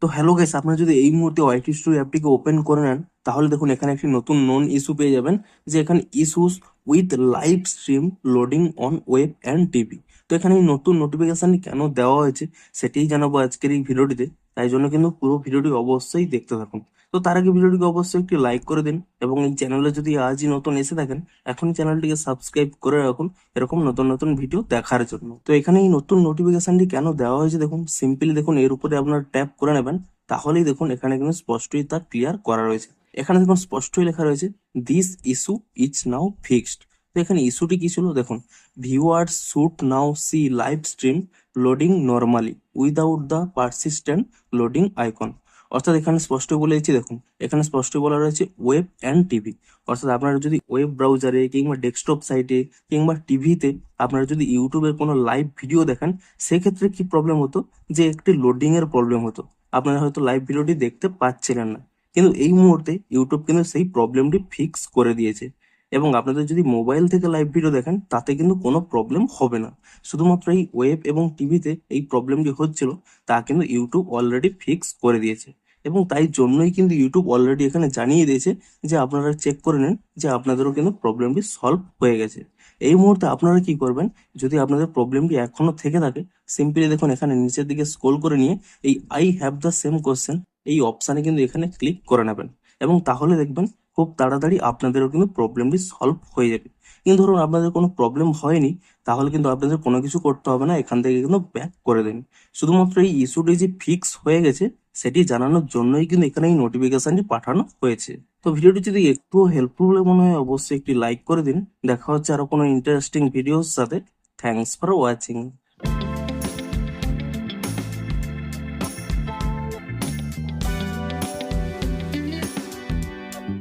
তো hello guys, আপনারা যদি এই মুহূর্তে ওয়াইটি স্টুডিও অ্যাপটিকে ওপেন করে নেন, তাহলে দেখুন এখানে একটি নতুন নন ইস্যু পেয়ে যাবেন, যে এখানে issues with live stream loading on web and TV. তো এখানে এই নতুন নোটিফিকেশনটি কেন দেওয়া হয়েছে সেটাই জানাবো আজকের এই ভিডিওটিতে। তাই জন্য কিন্তু পুরো ভিডিওটি অবশ্যই দেখতে থাকুন। তো তার আগে ভিডিওটিকে অবশ্যই একটি লাইক করে দিন, এবং এই চ্যানেলে যদি আজই নতুন এসে থাকেন, এখন চ্যানেলটিকে সাবস্ক্রাইব করে রাখুন এরকম নতুন নতুন ভিডিও দেখার জন্য। তো এখানে এই নতুন নোটিফিকেশনটি কেন দেওয়া হয়েছে দেখুন, সিম্পলি দেখুন এর উপরে আপনার ট্যাপ করে নেবেন, তাহলেই দেখুন এখানে কিন্তু স্পষ্টই তা ক্লিয়ার করা রয়েছে। এখানে দেখুন স্পষ্টই লেখা রয়েছে, this issue is now fixed. তো এখানে ইস্যুটি কি ছিল দেখুন, viewers should now see live stream loading normally without the persistent loading icon. অর্থাৎ এখানে স্পষ্ট বলে দিচ্ছি দেখুন, এখানে স্পষ্ট বলা রয়েছে ওয়েব অ্যান্ড টিভি। অর্থাৎ আপনারা যদি ওয়েব ব্রাউজারে কিংবা ডেস্কটপ সাইটে কিংবা টিভিতে আপনারা যদি ইউটিউবের কোনো লাইভ ভিডিও দেখেন, সেক্ষেত্রে কি প্রবলেম হতো, যে একটি লোডিং এর প্রবলেম হতো, আপনারা হয়তো লাইভ ভিডিওটি দেখতে পাচ্ছিলেন না। কিন্তু এই মুহূর্তে ইউটিউব কিন্তু সেই প্রবলেমটি ফিক্স করে দিয়েছে, এবং আপনাদের যদি মোবাইল থেকে লাইভ ভিডিও দেখেন তাতে কিন্তু কোনো প্রবলেম হবে না। শুধুমাত্র এই ওয়েব এবং টিভিতে এই প্রবলেমটি হচ্ছিল, তা কিন্তু ইউটিউব অলরেডি ফিক্স করে দিয়েছে। এবং তাই জন্যই কিন্তু ইউটিউব অলরেডি এখানে জানিয়ে দিয়েছে যে আপনারা চেক করে নেন যে আপনাদেরও কিন্তু প্রবলেমটি সলভ হয়ে গেছে। এই মুহূর্তে আপনারা কি করবেন, যদি আপনাদের প্রবলেমটি এখনো থেকে থাকে, সিম্পলি দেখুন এখানে নিচের দিকে স্ক্রল করে নিয়ে এই I have the same question এই অপশানে কিন্তু এখানে ক্লিক করে নেবেন, এবং তাহলে দেখবেন খুব তাড়াতাড়ি আপনাদেরও কিন্তু প্রবলেমটি সলভ হয়ে যাবে। কিন্তু ধরুন আপনাদের কোনো প্রবলেম হয়নি, তাহলে কিন্তু আপনাদের কোনো কিছু করতে হবে না, এখান থেকে কিন্তু ব্যাক করে দিন। শুধুমাত্র এই ইস্যুটি যে ফিক্স হয়ে গেছে সেটি জানানোর জন্যই কিন্তু এখানে এই নোটিফিকেশনটি পাঠানো হয়েছে। তো ভিডিওটি যদি একটু হেল্পফুল বলে মনে হয়, অবশ্যই একটি লাইক করে দিন। দেখা হচ্ছে আরো কোনো ইন্টারেস্টিং ভিডিওর সাথে। Thanks for watching.